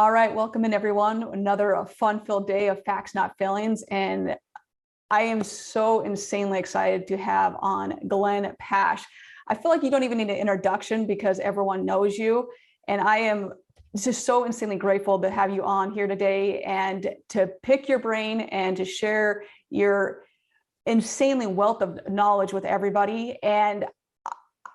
All right, welcome in everyone. Another fun-filled day of facts, not failings. And I am so insanely excited to have on Glenn Pasch. I feel like you don't even need an introduction because everyone knows you. And I am just so insanely grateful to have you on here today and to pick your brain and to share your insanely wealth of knowledge with everybody. And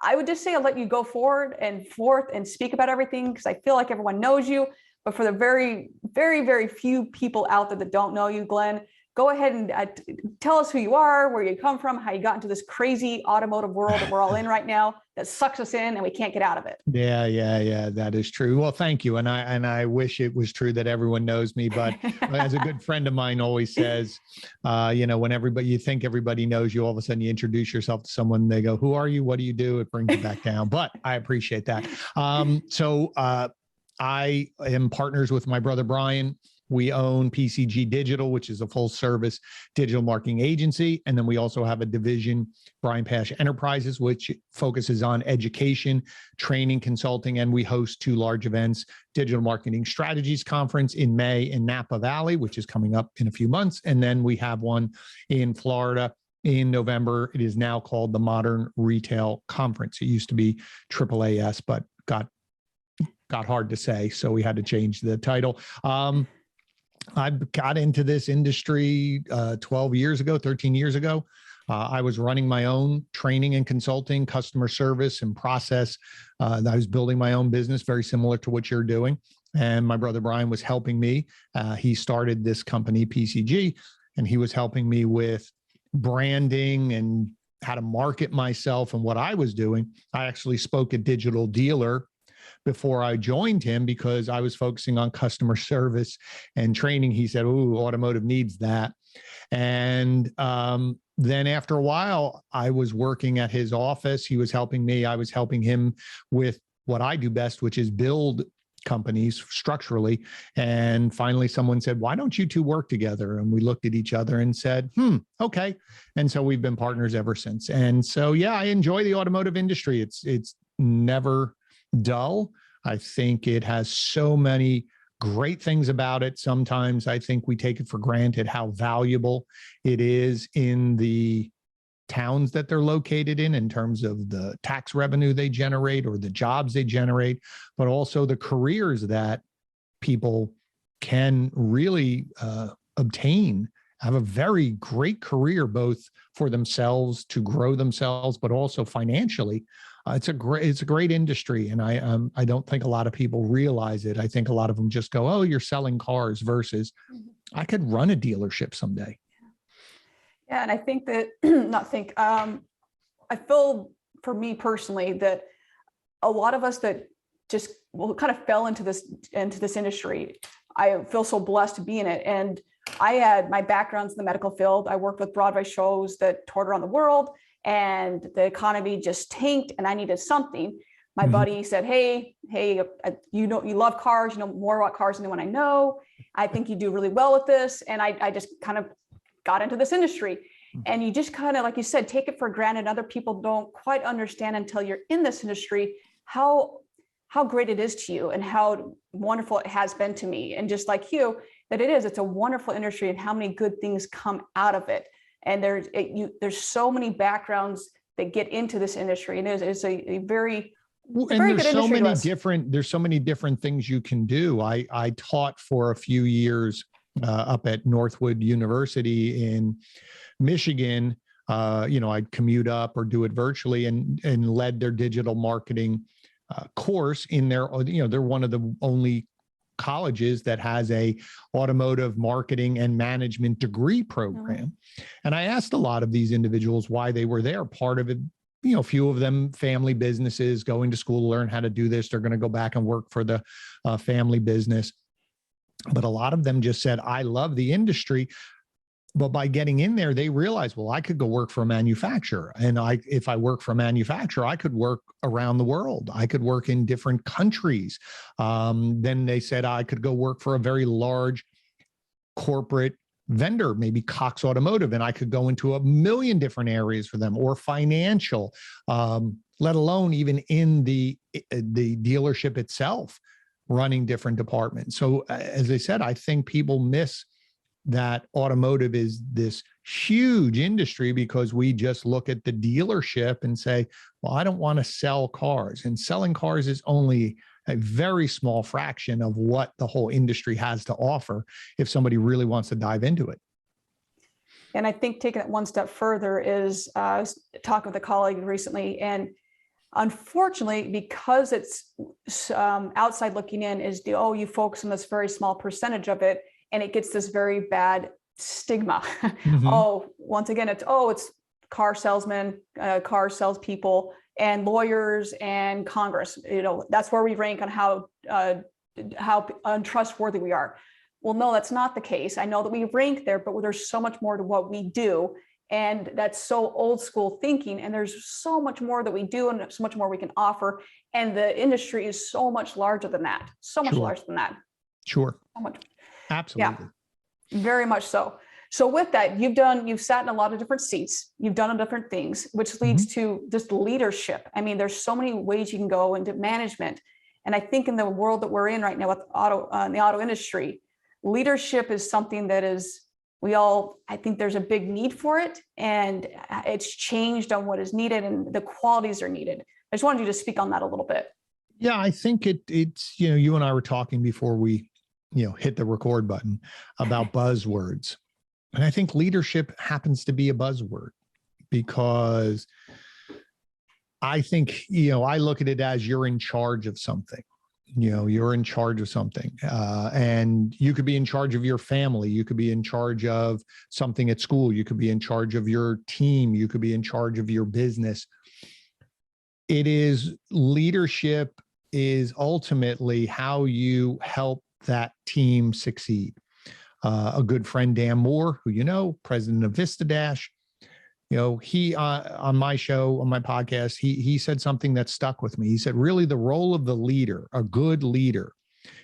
I would just say I'll let you go forward and forth and speak about everything because I feel like everyone knows you. But for the very, very, very few people out there that don't know you, Glenn, go ahead and tell us who you are, where you come from, how you got into this crazy automotive world that we're all in right now that sucks us in and we can't get out of it. Yeah. That is true. Well, thank you. And I wish it was true that everyone knows me, but as a good friend of mine always says, when you think everybody knows you, all of a sudden you introduce yourself to someone, they go, who are you? What do you do? It brings you back down. But I appreciate that. I am partners with my brother, Brian. We own PCG Digital, which is a full service digital marketing agency. And then we also have a division, Brian Pasch Enterprises, which focuses on education, training, consulting. And we host two large events, Digital Marketing Strategies Conference in May in Napa Valley, which is coming up in a few months. And then we have one in Florida in November. It is now called the Modern Retail Conference. It used to be AAAS, but got hard to say. So we had to change the title. I got into this industry 13 years ago. I was running my own training and consulting, customer service and process. I was building my own business, very similar to what you're doing. And my brother Brian was helping me. He started this company, PCG, and he was helping me with branding and how to market myself and what I was doing. I actually spoke at Digital Dealer before I joined him because I was focusing on customer service and training. He said, "Ooh, automotive needs that." And then after a while, I was working at his office. He was helping me. I was helping him with what I do best, which is build companies structurally. And finally, someone said, "Why don't you two work together?" And we looked at each other and said, okay. And so we've been partners ever since. And so, yeah, I enjoy the automotive industry. It's never dull. I think it has so many great things about it. Sometimes I think we take it for granted how valuable it is in the towns that they're located in terms of the tax revenue they generate or the jobs they generate, but also the careers that people can really obtain, have a very great career, both for themselves to grow themselves, but also financially. It's a great industry. And I don't think a lot of people realize it. I think a lot of them just go, "Oh, you're selling cars," versus I could run a dealership someday. Yeah. And I think that, I feel for me personally that a lot of us that just kind of fell into this industry, I feel so blessed to be in it. And I had my background's in the medical field. I worked with Broadway shows that toured around the world, and the economy just tanked and I needed something. My buddy said, hey, you love cars, you know more about cars than anyone I know. I think you do really well with this. And I just kind of got into this industry. And you just kind of, like you said, take it for granted. Other people don't quite understand until you're in this industry, how great it is to you and how wonderful it has been to me. And just like you, it's a wonderful industry and how many good things come out of it. And there's so many backgrounds that get into this industry, and it's a very good industry. There's so many different things you can do. I taught for a few years up at Northwood University in Michigan. I'd commute up or do it virtually and led their digital marketing course in their. They're one of the only colleges that has a automotive marketing and management degree program. And I asked a lot of these individuals why they were there. Part of it, a few of them, family businesses, going to school to learn how to do this. They're going to go back and work for the family business. But a lot of them just said, "I love the industry." But by getting in there, they realized, well, I could go work for a manufacturer. And if I work for a manufacturer, I could work around the world. I could work in different countries. Then they said I could go work for a very large corporate vendor, maybe Cox Automotive, and I could go into a million different areas for them, or financial, let alone even in the dealership itself. running different departments. So as I said, I think people miss that automotive is this huge industry because we just look at the dealership and say, well, I don't want to sell cars. And selling cars is only a very small fraction of what the whole industry has to offer if somebody really wants to dive into it. And I think taking it one step further is I was talking with a colleague recently, and unfortunately, because it's outside looking in, is you focus on this very small percentage of it, and it gets this very bad stigma. Mm-hmm. Once again, it's car salesmen, car salespeople, and lawyers and Congress. That's where we rank on how untrustworthy we are. Well, no, that's not the case. I know that we rank there, but there's so much more to what we do. And that's so old school thinking. And there's so much more that we do and so much more we can offer. And the industry is so much larger than that. So much larger than that. Sure. So much. Absolutely. Yeah, very much so. So with that, you've sat in a lot of different seats, you've done different things, which leads to just leadership. I mean, there's so many ways you can go into management. And I think in the world that we're in right now with the auto industry, leadership is something that I think there's a big need for it, and it's changed on what is needed and the qualities are needed. I just wanted you to speak on that a little bit. Yeah, I think it's, you and I were talking before we, hit the record button about buzzwords. And I think leadership happens to be a buzzword because I think, I look at it as you're in charge of something. You're in charge of something, and you could be in charge of your family. You could be in charge of something at school. You could be in charge of your team. You could be in charge of your business. Leadership is ultimately how you help that team succeed. A good friend, Dan Moore, who president of VistaDash, he on my show, on my podcast, he said something that stuck with me. He said, really, the role of the leader, a good leader,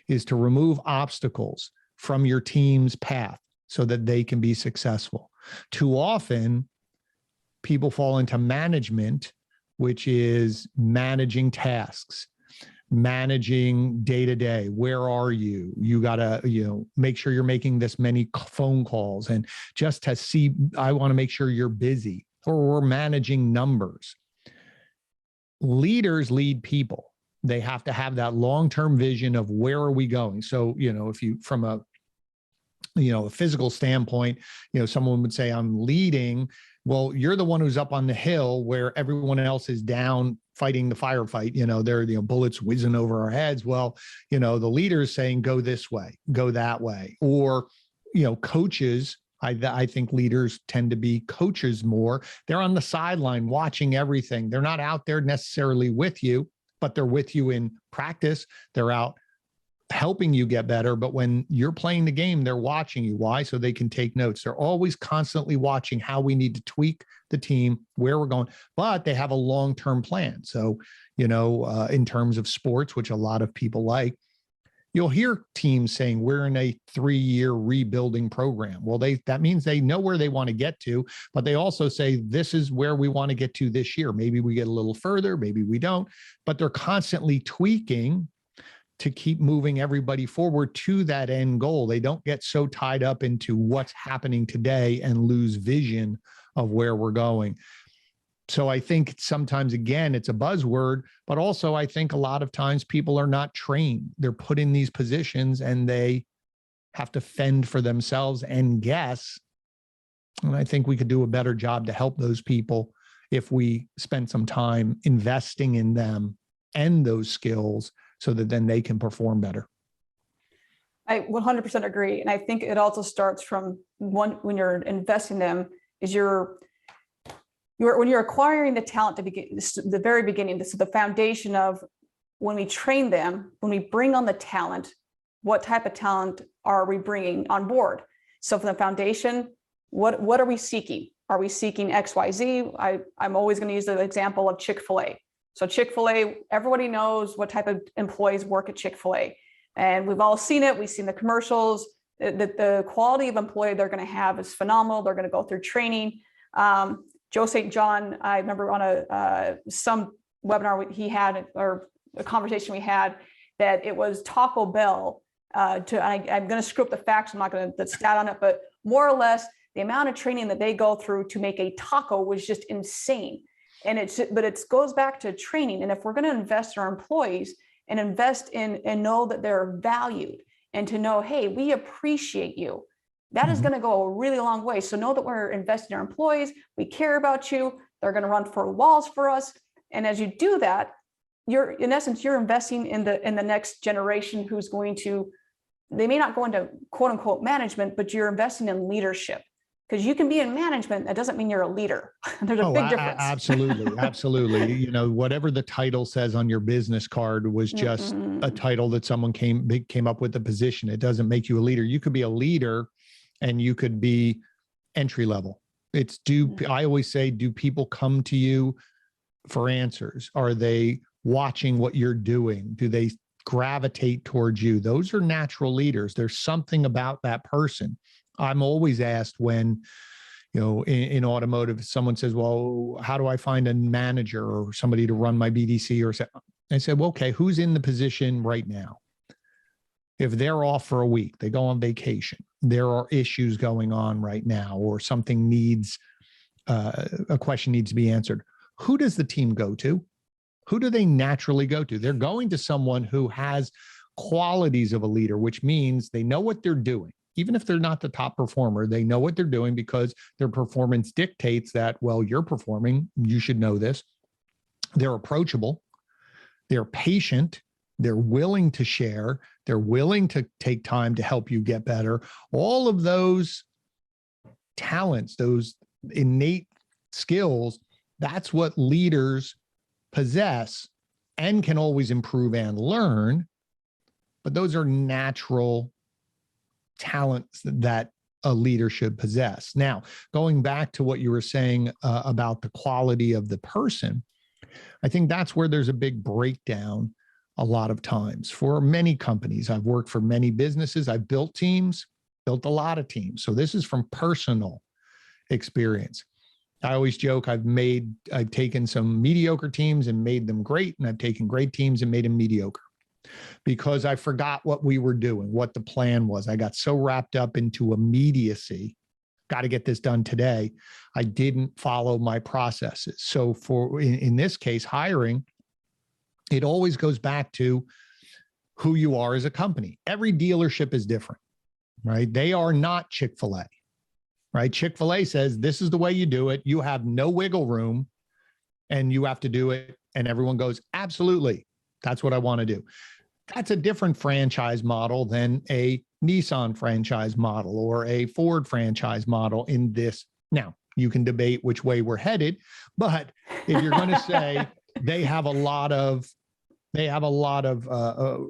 is to remove obstacles from your team's path so that they can be successful. Too often, people fall into management, which is managing tasks, managing day to day. Where are you? You got to, make sure you're making this many phone calls, and just to see, I want to make sure you're busy, or we're managing numbers. Leaders lead people. They have to have that long-term vision of where are we going? So, if you, from a physical standpoint, someone would say, I'm leading. Well, you're the one who's up on the hill where everyone else is down fighting the firefight. There are bullets whizzing over our heads. Well, the leader is saying, go this way, go that way. Or, coaches, I think leaders tend to be coaches more. They're on the sideline watching everything. They're not out there necessarily with you, but they're with you in practice. They're out helping you get better. But when you're playing the game, they're watching you. Why? So they can take notes. They're always constantly watching how we need to tweak the team, where we're going, but they have a long-term plan. So, in terms of sports, which a lot of people like, you'll hear teams saying we're in a 3-year rebuilding program. Well, that means they know where they want to get to, but they also say, this is where we want to get to this year. Maybe we get a little further, maybe we don't, but they're constantly tweaking to keep moving everybody forward to that end goal. They don't get so tied up into what's happening today and lose vision of where we're going. So I think sometimes, again, it's a buzzword, but also I think a lot of times people are not trained. They're put in these positions and they have to fend for themselves and guess. And I think we could do a better job to help those people if we spend some time investing in them and those skills so that then they can perform better. I 100% agree. And I think it also starts from when you're investing them is when you're acquiring the talent to begin, the very beginning, this is the foundation of when we train them, when we bring on the talent, what type of talent are we bringing on board? So for the foundation, what are we seeking? Are we seeking X, Y, Z? I'm always going to use the example of Chick-fil-A. So Chick-fil-A, everybody knows what type of employees work at Chick-fil-A. And we've all seen it. We've seen the commercials. The quality of employee they're going to have is phenomenal. They're going to go through training. Joe St. John, I remember on some webinar he had, or a conversation we had, that it was Taco Bell I'm going to screw up the facts. I'm not going to stat on it, but more or less the amount of training that they go through to make a taco was just insane. And it goes back to training. And if we're going to invest in our employees and invest in and know that they're valued and to know, hey, we appreciate you, that is going to go a really long way. So know that we're investing in our employees. We care about you. They're going to run 4 walls for us. And as you do that, you're in essence, you're investing in the next generation who's going to, they may not go into quote unquote management, but you're investing in leadership. Because you can be in management, that doesn't mean you're a leader. There's a big difference. Absolutely. Absolutely. You know, whatever the title says on your business card was just a title that someone came up with the position. It doesn't make you a leader. You could be a leader and you could be entry level. I always say, do people come to you for answers? Are they watching what you're doing? Do they gravitate towards you? Those are natural leaders. There's something about that person. I'm always asked when, you know, in automotive, someone says, well, how do I find a manager or somebody to run my BDC? Or I said, well, okay, who's in the position right now? If they're off for a week, they go on vacation, there are issues going on right now, or something needs, a question needs to be answered. Who does the team go to? Who do they naturally go to? They're going to someone who has qualities of a leader, which means they know what they're doing. Even if they're not the top performer, they know what they're doing because their performance dictates that, well, you're performing, you should know this. They're approachable, they're patient, they're willing to share, they're willing to take time to help you get better. All of those talents, those innate skills, that's what leaders possess and can always improve and learn. But those are natural talents that a leader should possess. Now, going back to what you were saying about the quality of the person, I think that's where there's a big breakdown a lot of times for many companies. I've worked for many businesses. I've built teams, built a lot of teams. So this is from personal experience. I always joke, I've taken some mediocre teams and made them great, and I've taken great teams and made them mediocre, because I forgot what we were doing, what the plan was. I got so wrapped up into immediacy, got to get this done today. I didn't follow my processes. So in this case, hiring, it always goes back to who you are as a company. Every dealership is different, right? They are not Chick-fil-A, right? Chick-fil-A says, this is the way you do it. You have no wiggle room and you have to do it. And everyone goes, absolutely. That's what I want to do. That's a different franchise model than a Nissan franchise model or a Ford franchise model in this. Now, you can debate which way we're headed, but if you're going to say they have a lot of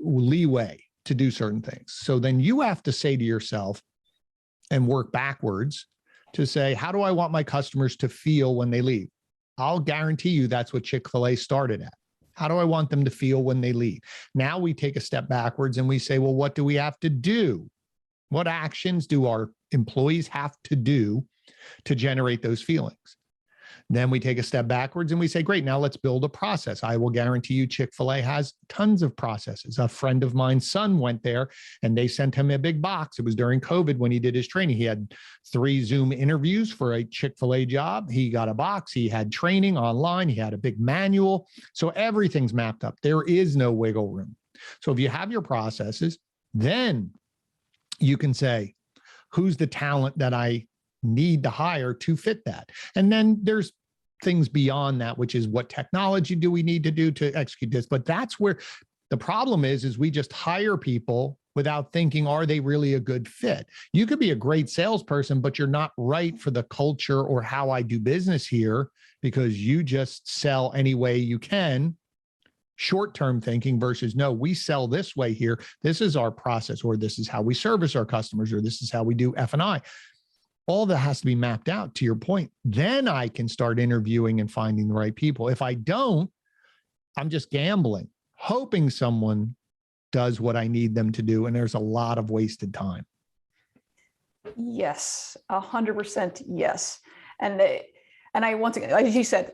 leeway to do certain things. So then you have to say to yourself and work backwards to say, how do I want my customers to feel when they leave? I'll guarantee you that's what Chick-fil-A started at. How do I want them to feel when they leave? Now we take a step backwards and we say, well, what do we have to do? What actions do our employees have to do to generate those feelings? Then we take a step backwards and we say, great, now let's build a process. I will guarantee you Chick-fil-A has tons of processes. A friend of mine's son went there and they sent him a big box. It was during COVID when he did his training. He had 3 Zoom interviews for a Chick-fil-A job. He got a box. He had training online. He had a big manual. So everything's mapped up. There is no wiggle room. So if you have your processes, then you can say, who's the talent that I need to hire to fit that? And then there's things beyond that, which is what technology do we need to do to execute this? But that's where the problem is we just hire people without thinking, are they really a good fit? You could be a great salesperson, but you're not right for the culture or how I do business here, because you just sell any way you can. Short-term thinking versus, no, we sell this way here. This is our process, or this is how we service our customers, or this is how we do F&I. All that has to be mapped out, to your point. Then I can start interviewing and finding the right people. If I don't, I'm just gambling, hoping someone does what I need them to do. And there's a lot of wasted time. Yes, 100% yes. And I, once again, as you said,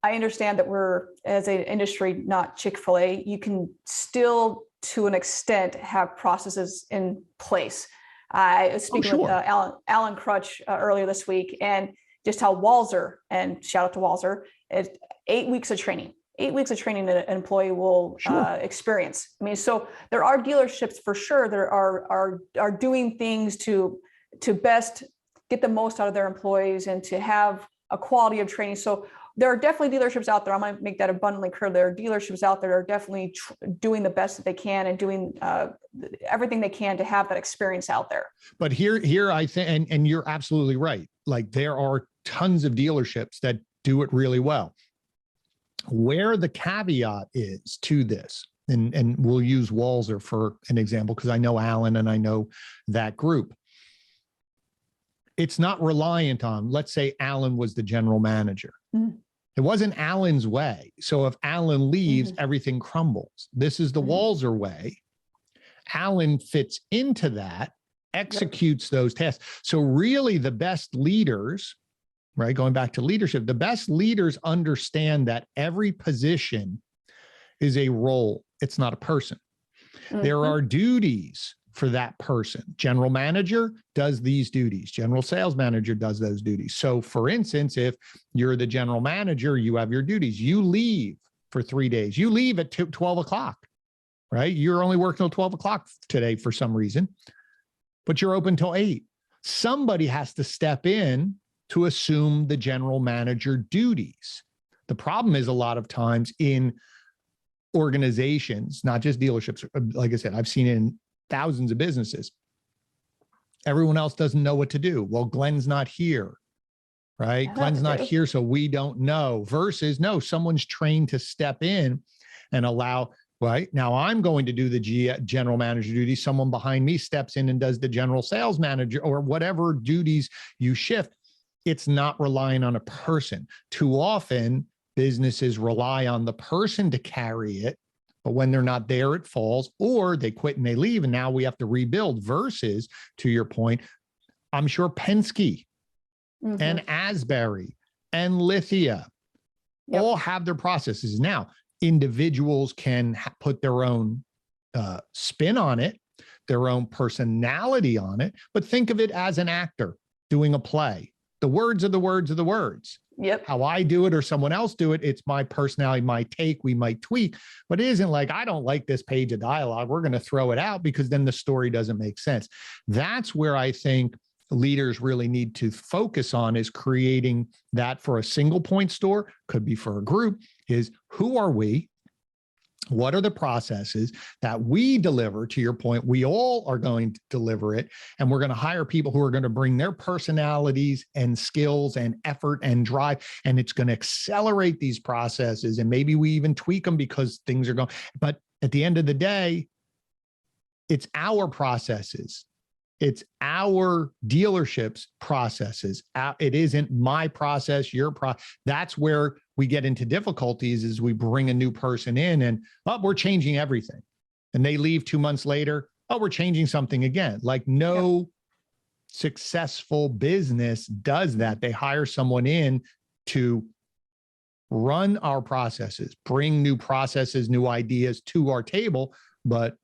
I understand that we're, as an industry, not Chick-fil-A, you can still, to an extent, have processes in place. I was speaking with Alan Crutch earlier this week, and just how Wowszer, and shout out to Wowszer, is 8 weeks of training. 8 weeks of training that an employee will experience. I mean, so there are dealerships for sure that are doing things to best get the most out of their employees and to have a quality of training. So there are definitely dealerships out there. I'm going to make that abundantly clear. There are dealerships out there that are definitely doing the best that they can and doing everything they can to have that experience out there. But here I think, and you're absolutely right. Like, there are tons of dealerships that do it really well. Where the caveat is to this, and we'll use Wowszer for an example, because I know Alan and I know that group. It's not reliant on, let's say Alan was the general manager. Mm-hmm. It wasn't Alan's way. So if Alan leaves, everything crumbles. This is the Wowszer way. Alan fits into that, executes those tasks. So really the best leaders, right, going back to leadership, the best leaders understand that every position is a role. It's not a person. There are duties for that person. General manager does these duties. General sales manager does those duties. So for instance, if you're the general manager, you have your duties. You leave for 3 days. You leave at 12 o'clock, right? You're only working till 12 o'clock today for some reason, but you're open till 8. Somebody has to step in to assume the general manager duties. The problem is a lot of times in organizations, not just dealerships, like I said, I've seen it in thousands of businesses. Everyone else doesn't know what to do. Well, Glenn's not here, right? Glenn's not here, so we don't know. Versus, no, someone's trained to step in and allow, right? Now I'm going to do the general manager duty. Someone behind me steps in and does the general sales manager or whatever duties you shift. It's not relying on a person. Too often, businesses rely on the person to carry it, but when they're not there, it falls, or they quit and they leave, and now we have to rebuild. Versus, to your point, I'm sure Penske and Asbury and Lithia all have their processes. Now, individuals can put their own spin on it, their own personality on it, but think of it as an actor doing a play. The words are the words are the words. Yep. How I do it or someone else do it, it's my personality, my take, we might tweak, but it isn't like, I don't like this page of dialogue, we're going to throw it out because then the story doesn't make sense. That's where I think leaders really need to focus on, is creating that for a single point store, could be for a group, is who are we? What are the processes that we deliver? To your point, we all are going to deliver it, and we're going to hire people who are going to bring their personalities and skills and effort and drive, and it's going to accelerate these processes. And maybe we even tweak them because things are going, but at the end of the day, it's our processes. It's our dealership's processes. It isn't my process, your process. That's where we get into difficulties, is we bring a new person in and, oh, we're changing everything. And they leave 2 months later, oh, we're changing something again. Like, no successful business does that. They hire someone in to run our processes, bring new processes, new ideas to our table. But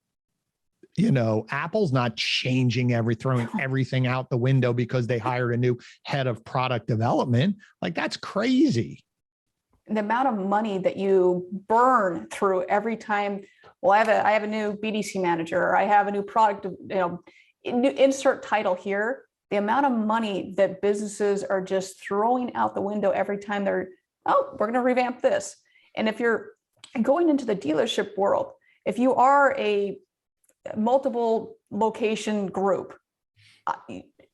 Apple's not changing throwing everything out the window because they hired a new head of product development. Like, that's crazy. The amount of money that you burn through every time. Well, I have a new BDC manager, or I have a new product, insert title here. The amount of money that businesses are just throwing out the window every time we're going to revamp this. And if you're going into the dealership world, if you are a multiple location group,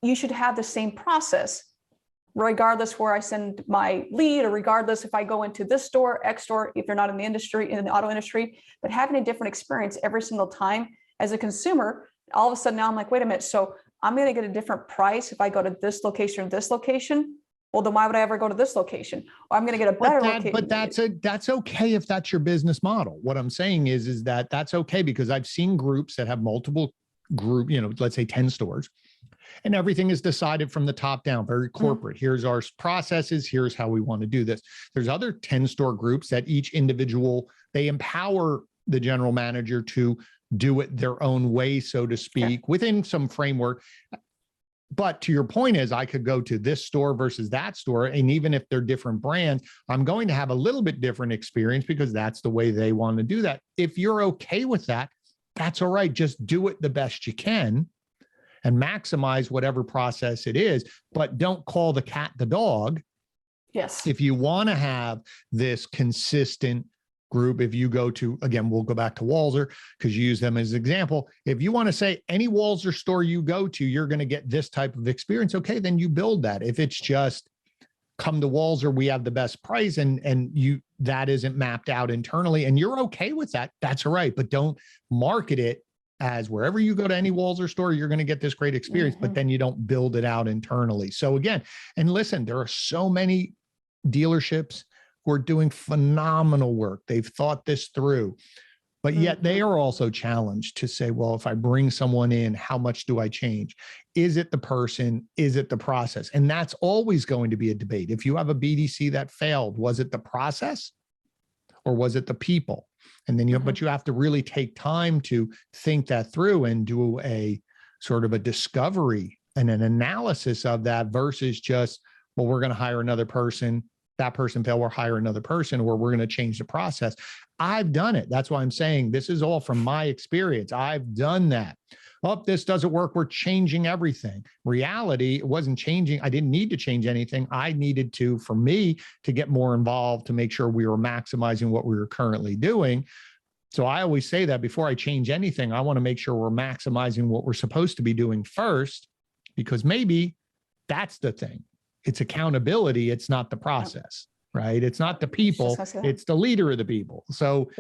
you should have the same process, regardless where I send my lead, or regardless if I go into this store, X store, if you're not in the industry, in the auto industry. But having a different experience every single time as a consumer, all of a sudden now I'm like, wait a minute, so I'm going to get a different price if I go to this location or this location. Well, then why would I ever go to this location? Or I'm going to get a better location. But that's okay if that's your business model. What I'm saying is that that's okay, because I've seen groups that have multiple let's say 10 stores, And everything is decided from the top down, very corporate. Here's our processes. Here's how we want to do this. There's other 10 store groups that each individual, they empower the general manager to do it their own way, so to speak, within some framework. But to your point is, I could go to this store versus that store. And even if they're different brands, I'm going to have a little bit different experience because that's the way they want to do that. If you're okay with that, that's all right. Just do it the best you can and maximize whatever process it is, but don't call the cat the dog. Yes. If you want to have this consistent group, if you go to, again, we'll go back to Wowszer because you use them as an example. If you want to say any Wowszer store you go to, you're going to get this type of experience. Okay, then you build that. If it's just come to Wowszer, we have the best price, and you, that isn't mapped out internally and you're okay with that, that's all right. But don't market it as wherever you go to any Wowszer store, you're going to get this great experience, but then you don't build it out internally. So again, and listen, there are so many dealerships who are doing phenomenal work. They've thought this through, but yet they are also challenged to say, well, if I bring someone in, how much do I change? Is it the person? Is it the process? And that's always going to be a debate. If you have a BDC that failed, was it the process or was it the people? And then but you have to really take time to think that through and do a sort of a discovery and an analysis of that versus just, well, we're going to hire another person. That person failed, we'll hire another person, or we're going to change the process. I've done it. That's why I'm saying this is all from my experience. I've done that. Oh, this doesn't work. We're changing everything. Reality, it wasn't changing. I didn't need to change anything. I needed to, for me, to get more involved to make sure we were maximizing what we were currently doing. So I always say that before I change anything, I want to make sure we're maximizing what we're supposed to be doing first, because maybe that's the thing. It's accountability. It's not the process, right? It's not the people. It's the leader of the people. So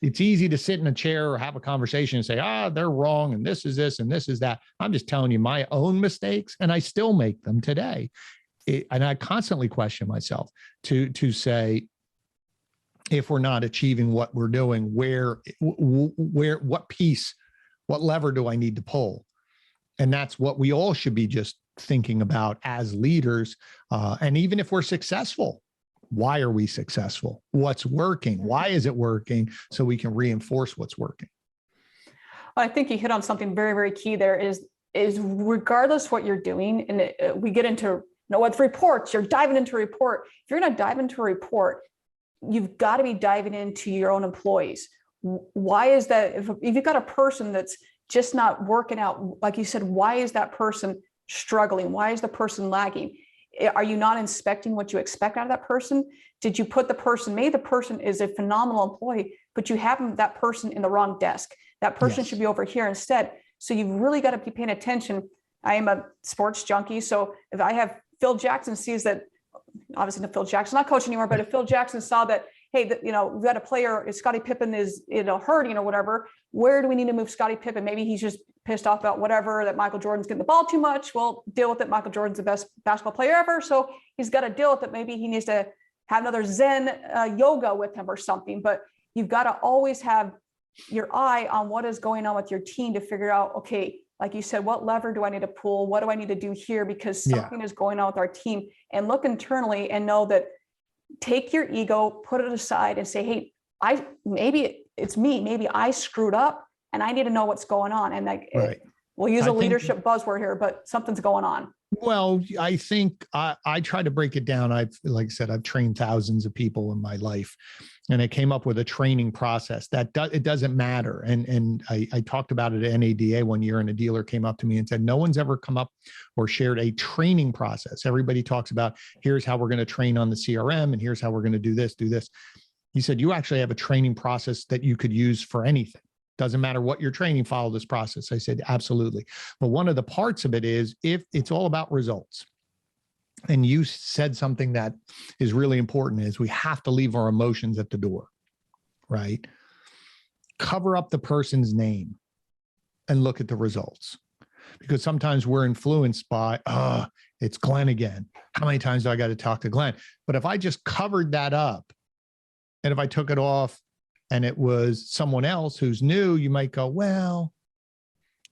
it's easy to sit in a chair or have a conversation and say, they're wrong. And this is this and this is that. I'm just telling you my own mistakes, and I still make them today. And I constantly question myself to say, if we're not achieving what we're doing, what piece, what lever do I need to pull? And that's what we all should be just thinking about as leaders. And even if we're successful, why are we successful? What's working? Why is it working? So we can reinforce what's working. I think you hit on something very, very key there is regardless what you're doing, and we get into, with reports, you're diving into a report. If you're going to dive into a report, you've got to be diving into your own employees. Why is that? If you've got a person that's just not working out, like you said, why is that person struggling? Why is the person lagging? Are you not inspecting what you expect out of that person? Did you put the person, maybe the person is a phenomenal employee, but you have that person in the wrong desk. That person should be over here instead. So you've really got to be paying attention. I am a sports junkie. So if I have Phil Jackson sees that, obviously Phil Jackson's not coaching anymore, but if Phil Jackson saw that, hey, we've got a player, if Scottie Pippen is hurting or whatever, where do we need to move Scottie Pippen? Maybe he's just pissed off about whatever, that Michael Jordan's getting the ball too much. Well, deal with it. Michael Jordan's the best basketball player ever. So he's got to deal with it. Maybe he needs to have another Zen yoga with him or something. But you've got to always have your eye on what is going on with your team to figure out, okay, like you said, what lever do I need to pull? What do I need to do here? Because something is going on with our team. And look internally and know that, take your ego, put it aside and say, hey, maybe it's me. Maybe I screwed up and I need to know what's going on. And we'll use a leadership buzzword here, but something's going on. Well, I think I try to break it down. Like I said, I've trained thousands of people in my life, and I came up with a training process that it doesn't matter. And I talked about it at NADA one year, and a dealer came up to me and said, no one's ever come up or shared a training process. Everybody talks about, here's how we're going to train on the CRM, and here's how we're going to do this, do this. He said, you actually have a training process that you could use for anything. Doesn't matter what you're training, follow this process. I said, absolutely. But one of the parts of it is, if it's all about results, and you said something that is really important, is we have to leave our emotions at the door, right? Cover up the person's name and look at the results. Because sometimes we're influenced by, it's Glenn again. How many times do I got to talk to Glenn? But if I just covered that up, and if I took it off, and it was someone else who's new, you might go, well,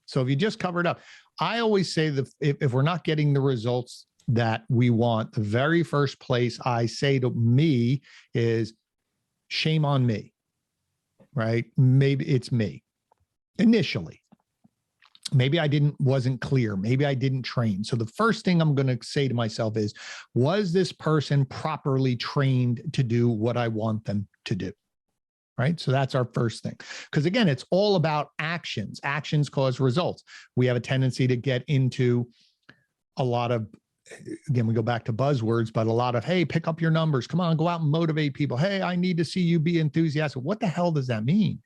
so if you just cover it up, I always say that if we're not getting the results that we want, the very first place I say to me is shame on me, right? Maybe it's me initially. Maybe I wasn't clear. Maybe I didn't train. So the first thing I'm going to say to myself is, was this person properly trained to do what I want them to do? Right. So that's our first thing. Because again, it's all about actions. Actions cause results. We have a tendency to get into a lot of, again, we go back to buzzwords, but a lot of, hey, pick up your numbers. Come on, go out and motivate people. Hey, I need to see you be enthusiastic. What the hell does that mean?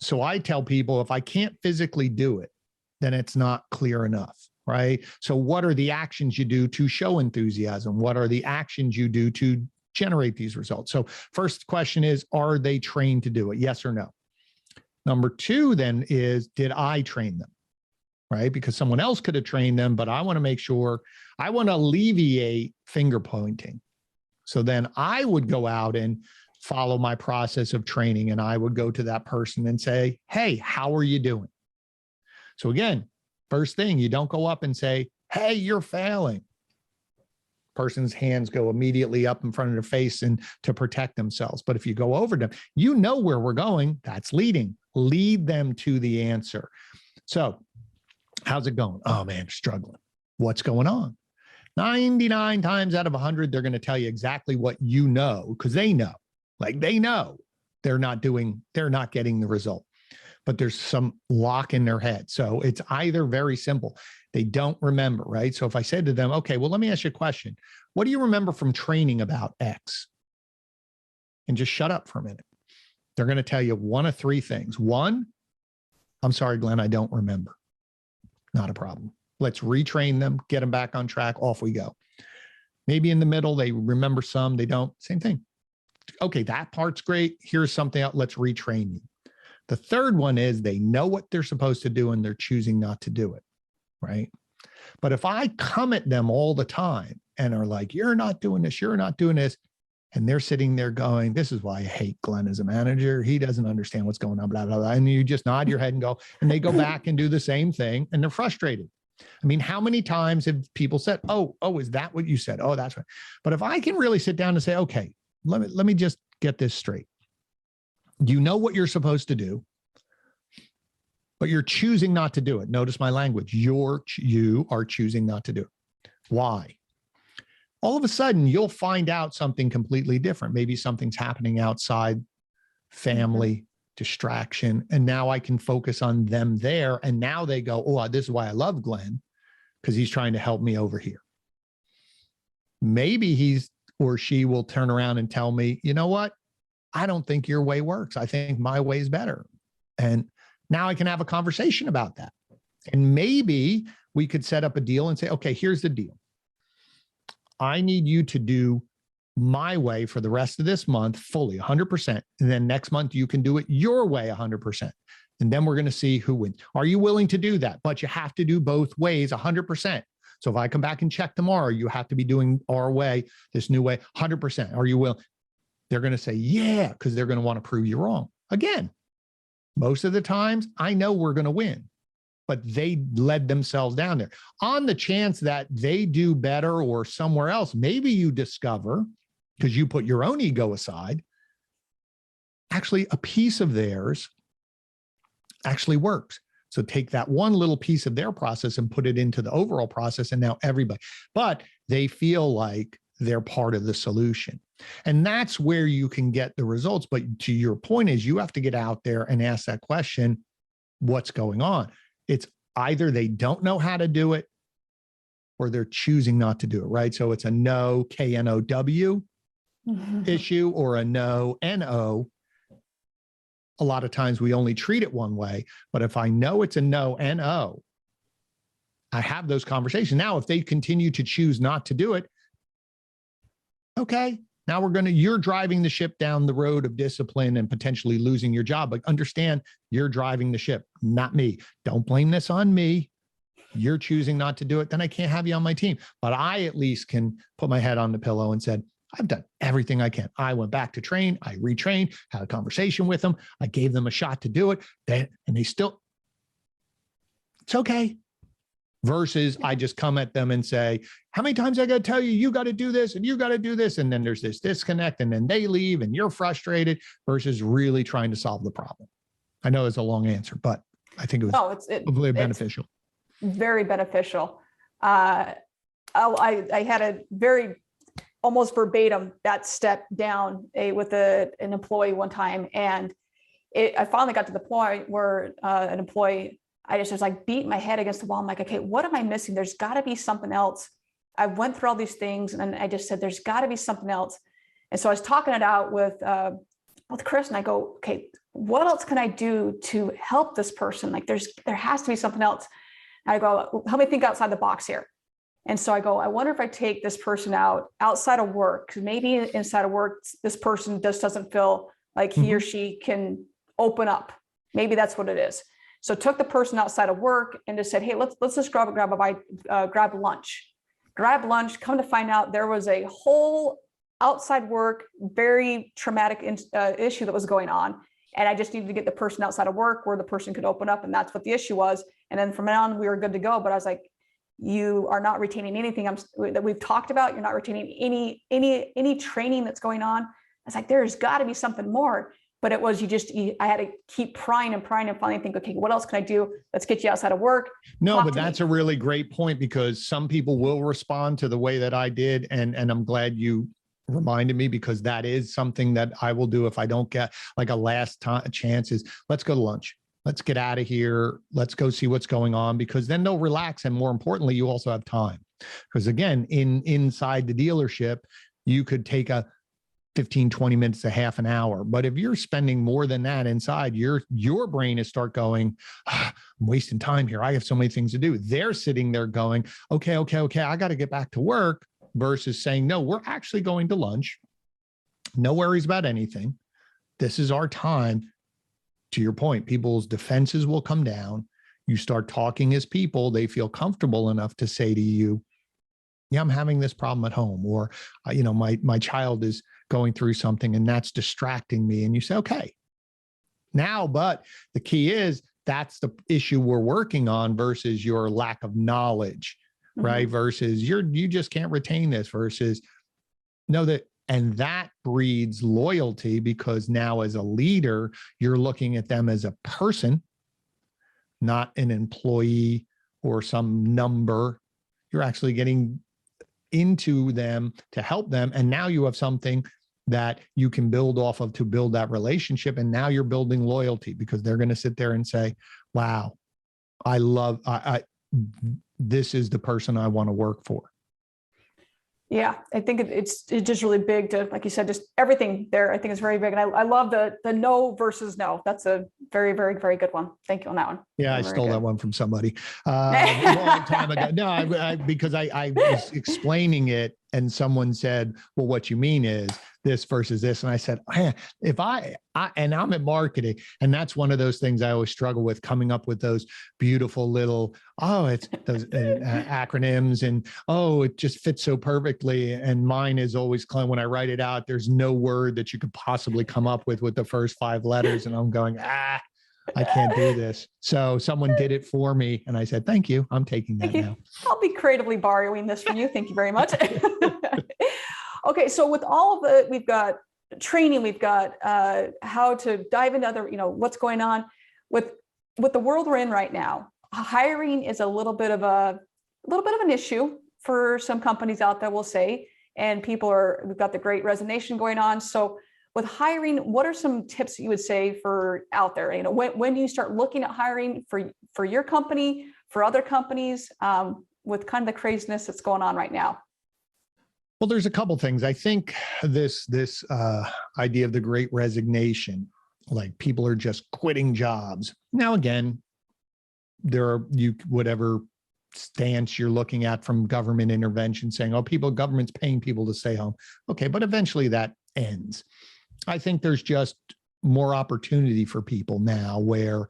So I tell people, if I can't physically do it, then it's not clear enough, right? So what are the actions you do to show enthusiasm? What are the actions you do to generate these results? So first question is, are they trained to do it? Yes or no? Number two then is, did I train them? Right? Because someone else could have trained them, but I want to make sure, I want to alleviate finger pointing. So then I would go out and follow my process of training, and I would go to that person and say, hey, how are you doing? So again, first thing, you don't go up and say, hey, you're failing. Person's hands go immediately up in front of their face and to protect themselves. But if you go over them, you know where we're going. That's leading. Lead them to the answer. So how's it going? Oh man, struggling. What's going on? 99 times out of 100, they're going to tell you exactly what you know, because they know, like they know they're not getting the result, but there's some lock in their head. So it's either very simple. They don't remember, right? So if I said to them, okay, well, let me ask you a question. What do you remember from training about X? And just shut up for a minute. They're going to tell you one of three things. One, I'm sorry, Glenn, I don't remember. Not a problem. Let's retrain them, get them back on track. Off we go. Maybe in the middle, they remember some, they don't. Same thing. Okay, that part's great. Here's something else. Let's retrain you. The third one is they know what they're supposed to do and they're choosing not to do it, right? But if I come at them all the time and are like, you're not doing this, you're not doing this, and they're sitting there going, this is why I hate Glenn as a manager. He doesn't understand what's going on, blah, blah, blah. And you just nod your head and go, and they go back and do the same thing and they're frustrated. I mean, how many times have people said, oh, is that what you said? Oh, that's right. But if I can really sit down and say, okay, let me just get this straight. You know what you're supposed to do, but you're choosing not to do it. Notice my language. You are choosing not to do it. Why? All of a sudden, you'll find out something completely different. Maybe something's happening outside, family, distraction, and now I can focus on them there. And now they go, oh, this is why I love Glenn, because he's trying to help me over here. Maybe he's or she will turn around and tell me, you know what? I don't think your way works. I think my way is better. And now I can have a conversation about that. And maybe we could set up a deal and say, okay, here's the deal. I need you to do my way for the rest of this month fully 100%. And then next month you can do it your way 100%. And then we're going to see who wins. Are you willing to do that? But you have to do both ways 100%. So if I come back and check tomorrow, you have to be doing our way, this new way, 100%. Are you willing? They're going to say, yeah, because they're going to want to prove you wrong. Again, most of the times I know we're going to win, but they led themselves down there. On the chance that they do better or somewhere else, maybe you discover, because you put your own ego aside, actually a piece of theirs actually works. So take that one little piece of their process and put it into the overall process, and now everybody, but they feel like they're part of the solution. And that's where you can get the results. But to your point is, you have to get out there and ask that question, what's going on? It's either they don't know how to do it or they're choosing not to do it, right? So it's a no, K-N-O-W issue or a no, N-O. A lot of times we only treat it one way, but if I know it's a no, N-O, I have those conversations. Now, if they continue to choose not to do it, okay, now you're driving the ship down the road of discipline and potentially losing your job, but understand you're driving the ship, not me. Don't blame this on me. You're choosing not to do it. Then I can't have you on my team, but I at least can put my head on the pillow and said, I've done everything I can. I went back to train. I retrained, had a conversation with them. I gave them a shot to do it. And they still, it's okay. versus I just come at them and say, how many times I got to tell you, you got to do this and you got to do this. And then there's this disconnect and then they leave and you're frustrated versus really trying to solve the problem. I know it's a long answer, but I think it was hopefully beneficial. Very beneficial. I had a very almost verbatim that step down with an employee one time. And I finally got to the point where an employee, I just was like beating my head against the wall. I'm like, okay, what am I missing? There's got to be something else. I went through all these things and I just said, there's got to be something else. And so I was talking it out with Chris and I go, okay, what else can I do to help this person? Like there has to be something else. And I go, help me think outside the box here. And so I go, I wonder if I take this person outside of work, because maybe inside of work, this person just doesn't feel like he or she can open up. Maybe that's what it is. So took the person outside of work and just said, hey, let's just grab lunch. Grab lunch, come to find out there was a whole outside work, very traumatic issue that was going on. And I just needed to get the person outside of work where the person could open up. And that's what the issue was. And then from now on, we were good to go. But I was like, you are not retaining anything that we've talked about. You're not retaining any training that's going on. I was like, there's got to be something more. But it was I had to keep prying and finally think, okay, what else can I do? Let's get you outside of work. No, but that's a really great point, because some people will respond to the way that I did. And I'm glad you reminded me, because that is something that I will do if I don't get like a last chance is let's go to lunch. Let's get out of here. Let's go see what's going on, because then they'll relax. And more importantly, you also have time. Because again, inside the dealership, you could take a 15, 20 minutes to half an hour. But if you're spending more than that inside, your brain is start going, I'm wasting time here. I have so many things to do. They're sitting there going, okay. I got to get back to work, versus saying, no, we're actually going to lunch. No worries about anything. This is our time. To your point, people's defenses will come down. You start talking as people, they feel comfortable enough to say to you, yeah, I'm having this problem at home, or, my child is going through something and that's distracting me. And you say, okay, now, but the key is that's the issue we're working on versus your lack of knowledge, right? Versus you just can't retain this versus and that breeds loyalty, because now as a leader, you're looking at them as a person, not an employee or some number. You're actually getting into them to help them. And now you have something that you can build off of to build that relationship. And now you're building loyalty, because they're going to sit there and say, wow, this is the person I want to work for. Yeah, I think it's just really big to, like you said, just everything there. I think it's very big. And I love the no versus no. That's a very, very, very good one. Thank you on that one. Yeah, I stole that one from somebody a long time ago. No, because I was explaining it and someone said, well, what you mean is this versus this. And I said, if and I'm in marketing, and that's one of those things I always struggle with, coming up with those beautiful little, it's those acronyms, and, it just fits so perfectly. And mine is always, when I write it out, there's no word that you could possibly come up with the first 5 letters. And I'm going, I can't do this. So someone did it for me. And I said, thank you. I'm taking that now. I'll be creatively borrowing this from you. Thank you very much. Okay. So with all of we've got training, we've got how to dive into other, what's going on with the world we're in right now. Hiring is a little bit of an issue for some companies out there, we'll say, and we've got the great resignation going on. So with hiring, what are some tips you would say for out there? When do you start looking at hiring for your company, for other companies, with kind of the craziness that's going on right now? Well, there's a couple things. I think this idea of the great resignation, like people are just quitting jobs. Now, again, whatever stance you're looking at from government intervention saying, government's paying people to stay home. Okay, but eventually that ends. I think there's just more opportunity for people now, where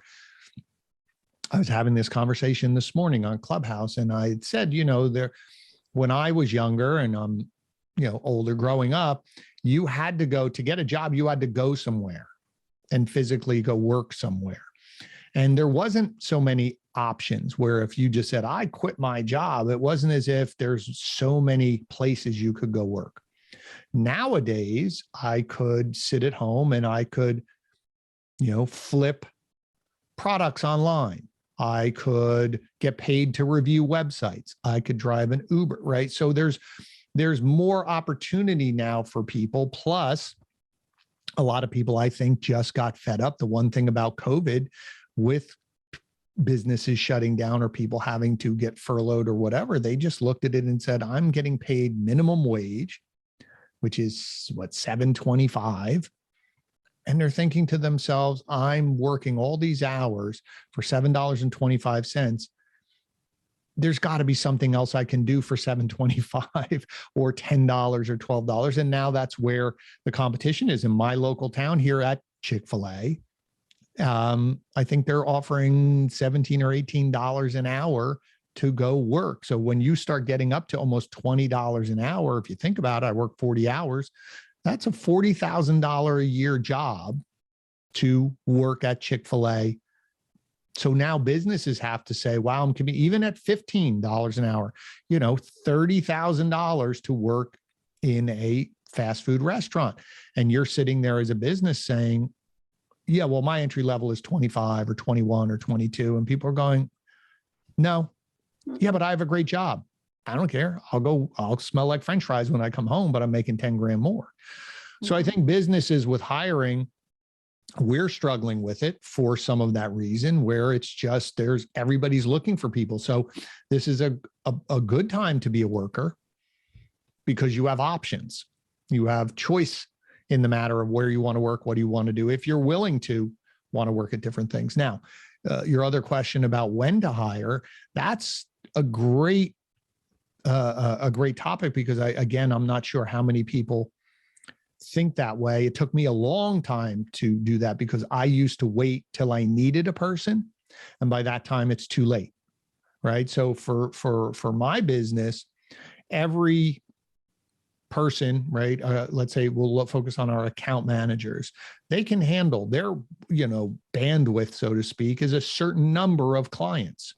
I was having this conversation this morning on Clubhouse, and I said, when I was younger and I'm, older growing up, you had to go to get a job. You had to go somewhere and physically go work somewhere. And there wasn't so many options, where if you just said, I quit my job, it wasn't as if there's so many places you could go work. Nowadays, I could sit at home and I could, flip products online. I could get paid to review websites. I could drive an Uber, right? So there's more opportunity now for people. Plus, a lot of people, I think, just got fed up. The one thing about COVID, with businesses shutting down or people having to get furloughed or whatever, they just looked at it and said, I'm getting paid minimum wage, which is what, $7.25. And they're thinking to themselves, I'm working all these hours for $7.25. There's got to be something else I can do for $7.25 or $10 or $12. And now that's where the competition is. In my local town here at Chick-fil-A, I think they're offering $17 or $18 an hour to go work. So when you start getting up to almost $20 an hour, if you think about it, I work 40 hours, that's a $40,000 a year job to work at Chick-fil-A. So now businesses have to say, wow, I'm committing, even at $15 an hour, $30,000 to work in a fast food restaurant. And you're sitting there as a business saying, yeah, well, my entry level is 25 or 21 or 22. And people are going, no, yeah, but I have a great job. I don't care. I'll smell like French fries when I come home, but I'm making 10 grand more. So I think businesses with hiring, we're struggling with it for some of that reason, where it's just everybody's looking for people. So this is a good time to be a worker because you have options. You have choice in the matter of where you want to work, what do you want to do, if you're willing to want to work at different things. Now, your other question about when to hire, that's a great topic, because I'm not sure how many people think that way. It took me a long time to do that because I used to wait till I needed a person. And by that time it's too late. Right. So for my business, every person, right. Let's say we'll focus on our account managers. They can handle their, bandwidth, so to speak, is a certain number of clients.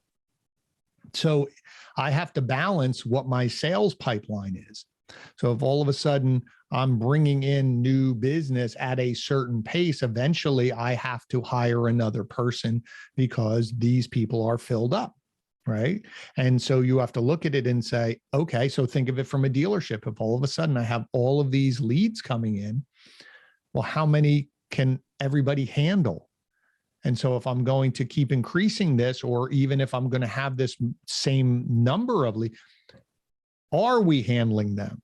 So I have to balance what my sales pipeline is. So if all of a sudden I'm bringing in new business at a certain pace, eventually I have to hire another person because these people are filled up, right? And so you have to look at it and say, okay, so think of it from a dealership. If all of a sudden I have all of these leads coming in, well, how many can everybody handle? And so if I'm going to keep increasing this, or even if I'm going to have this same number of leads, are we handling them?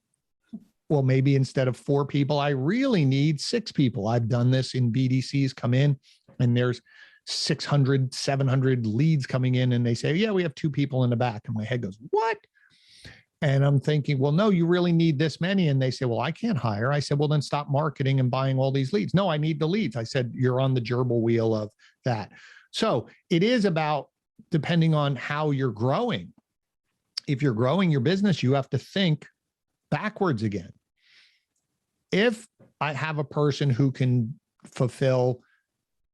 Well, maybe instead of 4 people, I really need 6 people. I've done this in BDCs, come in and there's 600, 700 leads coming in and they say, yeah, we have 2 people in the back. And my head goes, what? And I'm thinking, well, no, you really need this many. And they say, well, I can't hire. I said, well, then stop marketing and buying all these leads. No, I need the leads. I said, you're on the gerbil wheel of that. So it is about, depending on how you're growing. If you're growing your business, you have to think backwards again. If I have a person who can fulfill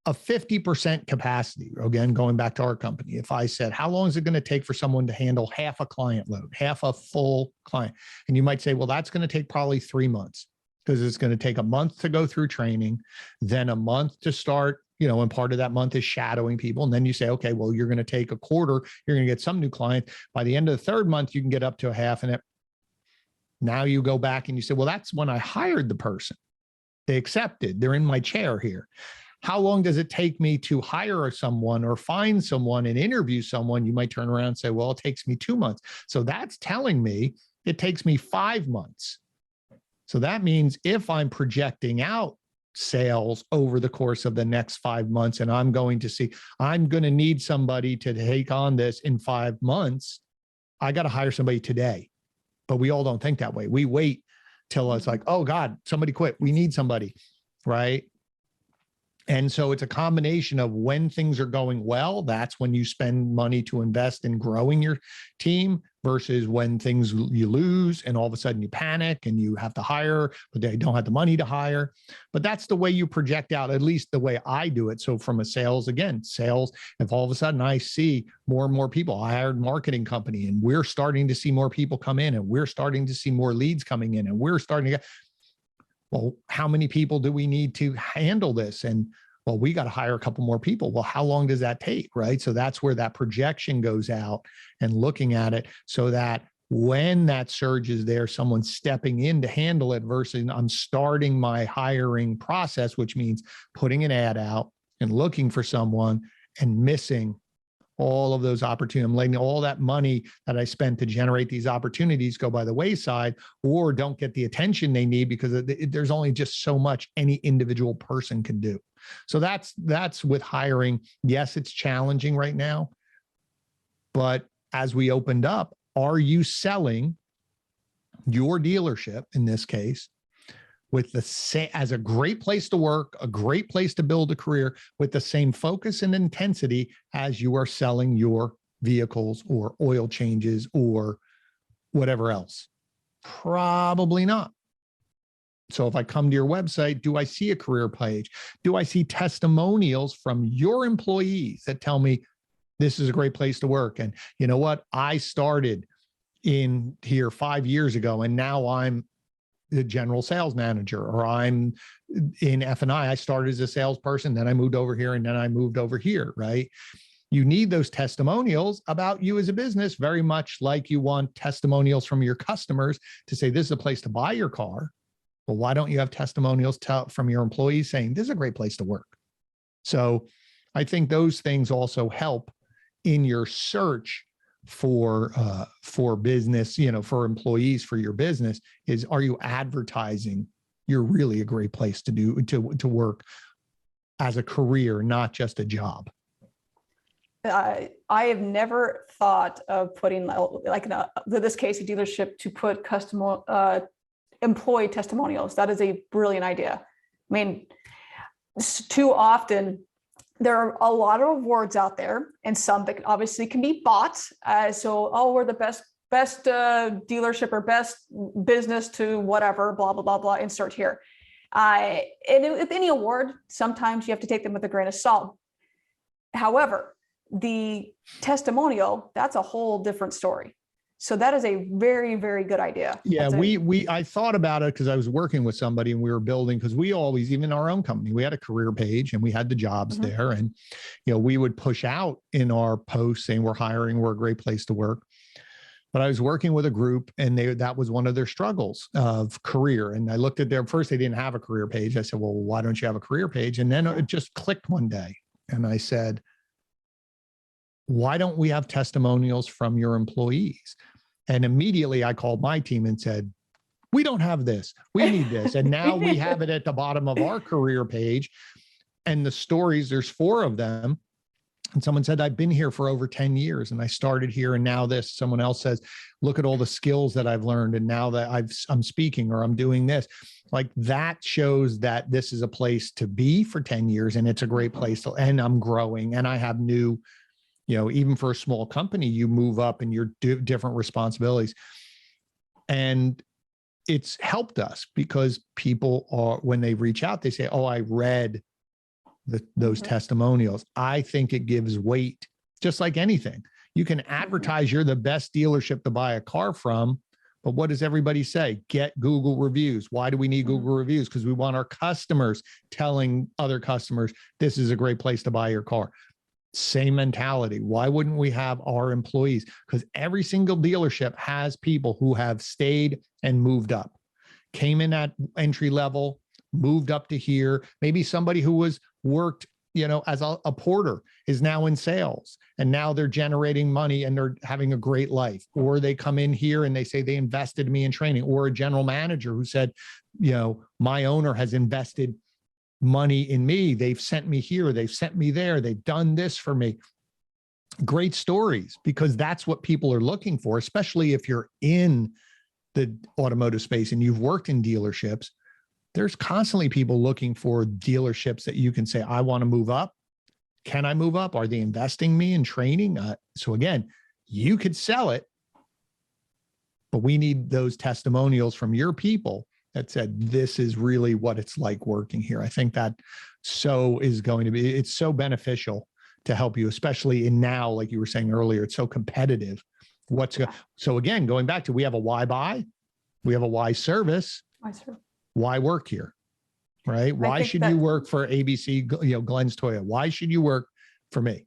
a 50% capacity, again, going back to our company, if I said, how long is it going to take for someone to handle half a client load, half a full client? And you might say, well, that's going to take probably 3 months, because it's going to take a month to go through training, then a month to start, and part of that month is shadowing people. And then you say, okay, well, you're going to take a quarter, you're going to get some new clients. By the end of the 3rd month, you can get up to a half. And now you go back and you say, well, that's when I hired the person. They accepted, they're in my chair here. How long does it take me to hire someone or find someone and interview someone? You might turn around and say, well, it takes me 2 months. So that's telling me it takes me 5 months. So that means if I'm projecting out sales over the course of the next 5 months, and I'm going to need somebody to take on this in 5 months, I got to hire somebody today. But we all don't think that way. We wait till it's like, oh God, somebody quit. We need somebody, right? And so it's a combination of when things are going well, that's when you spend money to invest in growing your team. versus when things you lose and all of a sudden you panic and you have to hire, but they don't have the money to hire. But that's the way you project out, at least the way I do it. So from a sales, if all of a sudden I see more and more people, I hired a marketing company and we're starting to see more people come in and we're starting to see more leads coming in and we're starting to get, well, how many people do we need to handle this? And well, we got to hire a couple more people. Well, how long does that take, right? So that's where that projection goes out and looking at it so that when that surge is there, someone's stepping in to handle it versus I'm starting my hiring process, which means putting an ad out and looking for someone and missing all of those opportunities. I'm letting all that money that I spent to generate these opportunities go by the wayside or don't get the attention they need because there's only just so much any individual person can do. So that's with hiring. Yes, it's challenging right now, but as we opened up, are you selling your dealership in this case with the same as a great place to work, a great place to build a career with the same focus and intensity as you are selling your vehicles or oil changes or whatever else? Probably not. So if I come to your website, do I see a career page? Do I see testimonials from your employees that tell me this is a great place to work? And you know what? I started in here 5 years ago, and now I'm the general sales manager, or I'm in F&I. I started as a salesperson, then I moved over here, and then I moved over here, right? You need those testimonials about you as a business, very much like you want testimonials from your customers to say, this is a place to buy your car. Well, why don't you have testimonials from your employees saying this is a great place to work? So I think those things also help in your search for business, for employees for your business. Is, are you advertising you're really a great place to work as a career, not just a job? I have never thought of putting, like in this case, a dealership, to put employee testimonials. That is a brilliant idea. I mean, too often there are a lot of awards out there, and some that obviously can be bought. So, we're the best dealership or best business to whatever, blah, blah, blah, blah, insert here. And with any award, sometimes you have to take them with a grain of salt. However, the testimonial, that's a whole different story. So that is a very, very good idea. Yeah, I thought about it because I was working with somebody and we were building, because we always, even our own company, we had a career page and we had the jobs there. And, we would push out in our posts saying we're hiring, we're a great place to work. But I was working with a group and that was one of their struggles of career. And I looked at first, they didn't have a career page. I said, well, why don't you have a career page? And then it just clicked one day. And I said, why don't we have testimonials from your employees? And immediately I called my team and said, we don't have this. We need this. And now we have it at the bottom of our career page. And the stories, there's 4 of them. And someone said, I've been here for over 10 years and I started here. And now this. Someone else says, look at all the skills that I've learned. And now that I'm speaking or I'm doing this, like that shows that this is a place to be for 10 years. And it's a great place to, and I'm growing and I have new, even for a small company, you move up and you're different responsibilities. And it's helped us because people are, when they reach out, they say, oh, I read those testimonials. I think it gives weight, just like anything. You can advertise you're the best dealership to buy a car from, but what does everybody say? Get Google reviews. Why do we need Google reviews? Because we want our customers telling other customers, this is a great place to buy your car. Same mentality. Why wouldn't we have our employees? Because every single dealership has people who have stayed and moved up, came in at entry level, moved up to here. Maybe somebody who worked, as a porter is now in sales and now they're generating money and they're having a great life. Or they come in here and they say they invested in me in training, or a general manager who said, my owner has invested money in me. They've sent me here. They've sent me there. They've done this for me. Great stories, because that's what people are looking for, especially if you're in the automotive space and you've worked in dealerships. There's constantly people looking for dealerships that you can say, I want to move up. Can I move up? Are they investing me in training? So again, you could sell it, but we need those testimonials from your people that said, this is really what it's like working here. I think that it's so beneficial to help you, especially in now, like you were saying earlier, it's so competitive. So again, going back to, we have a why buy, we have a why service, why work here, right? Why should you work for ABC, Glenn's Toyota? Why should you work for me?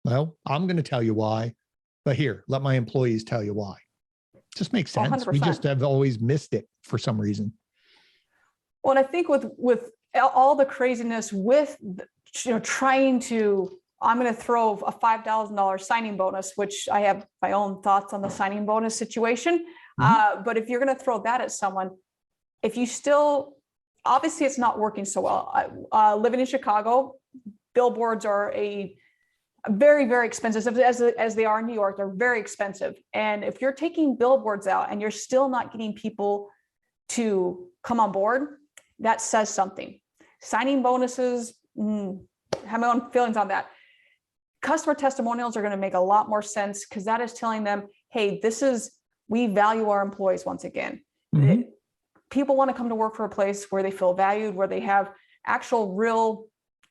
Well, I'm going to tell you why, but here, let my employees tell you why. It just makes sense. 100%. We just have always missed it for some reason. Well, and I think with all the craziness with, trying to, I'm going to throw a $5,000 signing bonus, which I have my own thoughts on the signing bonus situation. But if you're going to throw that at someone, if you still, obviously it's not working so well. Living in Chicago, billboards are very, very expensive, as they are in New York. They're very expensive. And if you're taking billboards out and you're still not getting people to come on board, that says something. Signing bonuses, have my own feelings on that. Customer testimonials are going to make a lot more sense, because that is telling them, hey, we value our employees once again. People want to come to work for a place where they feel valued, where they have actual real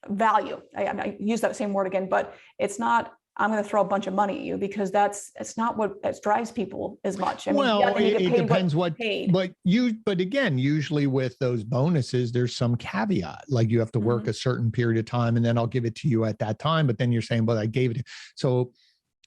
value. I use that same word again, but it's not, I'm going to throw a bunch of money at you, because it's not what drives people as much. I mean, well, it depends but again, usually with those bonuses, there's some caveat, like you have to work a certain period of time, and then I'll give it to you at that time. But then you're saying, but I gave it. So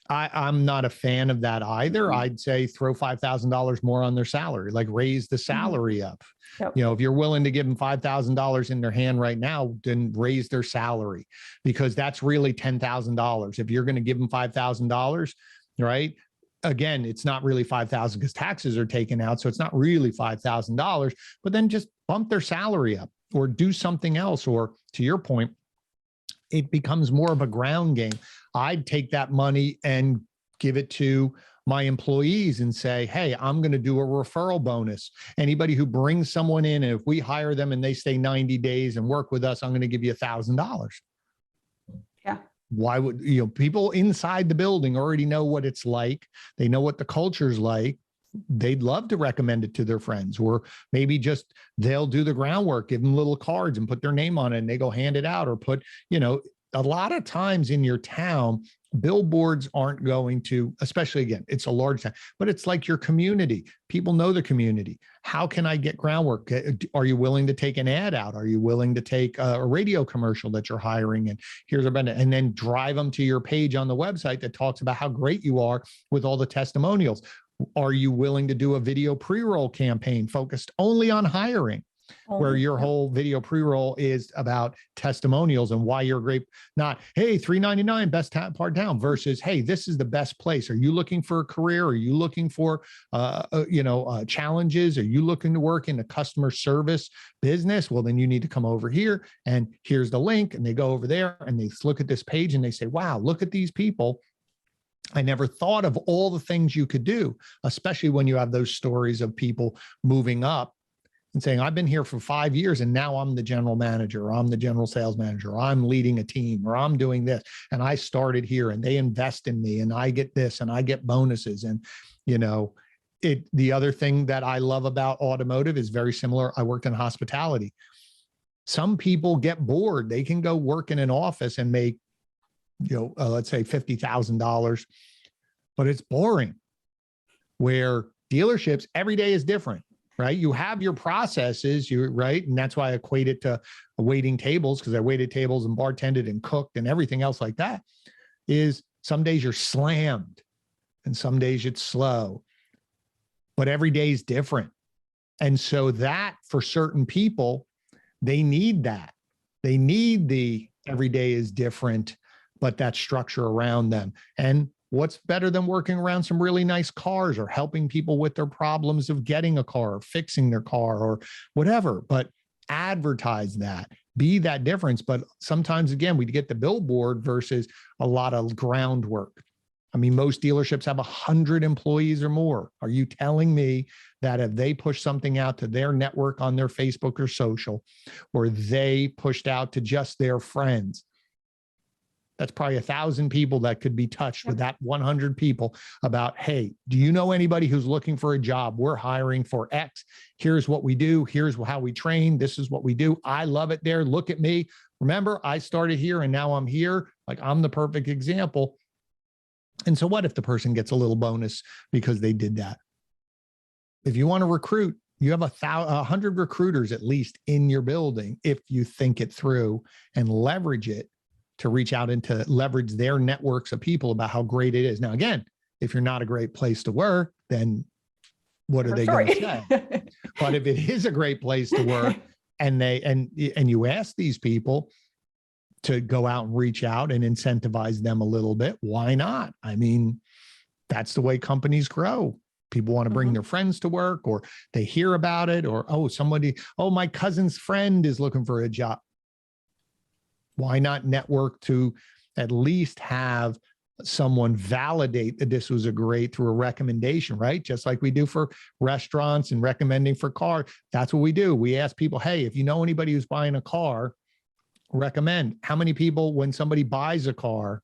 I'm not a fan of that either. I'd say throw $5,000 more on their salary, like raise the salary up. Yep. If you're willing to give them $5,000 in their hand right now, then raise their salary, because that's really $10,000. If you're going to give them $5,000, right? Again, it's not really $5,000 because taxes are taken out. So it's not really $5,000, but then just bump their salary up or do something else. Or to your point, it becomes more of a ground game. I'd take that money and give it to my employees and say, hey, I'm going to do a referral bonus. Anybody who brings someone in, and if we hire them and they stay 90 days and work with us, I'm going to give you $1,000. Yeah. Why would, people inside the building already know what it's like. They know what the culture's like. They'd love to recommend it to their friends, or maybe just they'll do the groundwork, give them little cards and put their name on it, and they go hand it out, or put, a lot of times in your town, billboards aren't going to, especially again, it's a large town, but it's like your community. People know the community. How can I get groundwork? Are you willing to take an ad out? Are you willing to take a radio commercial that you're hiring? And here's a benefit, and then drive them to your page on the website that talks about how great you are with all the testimonials. Are you willing to do a video pre-roll campaign focused only on hiring, where your whole video pre-roll is about testimonials and why you're great? Not, hey, $3.99 best part down, versus, hey, this is the best place. Are you looking for a career? Are you looking for, challenges? Are you looking to work in a customer service business? Well, then you need to come over here, and here's the link. And they go over there and they look at this page and they say, wow, look at these people. I never thought of all the things you could do, especially when you have those stories of people moving up and saying, I've been here for 5 years and now I'm the general manager, or I'm the general sales manager, or I'm leading a team, or I'm doing this. And I started here and they invest in me and I get this and I get bonuses. And, the other thing that I love about automotive is very similar. I worked in hospitality. Some people get bored. They can go work in an office and make, let's say $50,000, but it's boring. Where dealerships, every day is different, right? You have your processes, right? And that's why I equate it to waiting tables, because I waited tables and bartended and cooked and everything else like that. Is some days you're slammed and some days it's slow, but every day is different. And so that, for certain people, they need that. They need the every day is different, but that structure around them. And what's better than working around some really nice cars, or helping people with their problems of getting a car, or fixing their car, or whatever? But advertise that, be that difference. But sometimes, again, we get the billboard versus a lot of groundwork. I mean, most dealerships have 100 employees or more. Are you telling me that if they push something out to their network on their Facebook or social, or they pushed out to just their friends, That's probably 1,000 people that could be touched with that 100 people about, hey, do you know anybody who's looking for a job? We're hiring for X. Here's what we do. Here's how we train. This is what we do. I love it there. Look at me. Remember, I started here and now I'm here. Like, I'm the perfect example. And so what if the person gets a little bonus because they did that? If you want to recruit, you have 100 recruiters at least in your building if you think it through and leverage it to reach out and to leverage their networks of people about how great it is. Now, again, if you're not a great place to work, then what are they going to say? But if it is a great place to work and you ask these people to go out and reach out and incentivize them a little bit, why not? I mean, that's the way companies grow. People want to bring their friends to work, or they hear about it, or, my cousin's friend is looking for a job. Why not network to at least have someone validate that this was through a recommendation, right? Just like we do for restaurants and recommending for cars. That's what we do. We ask people, hey, if you know anybody who's buying a car, recommend. How many people, when somebody buys a car,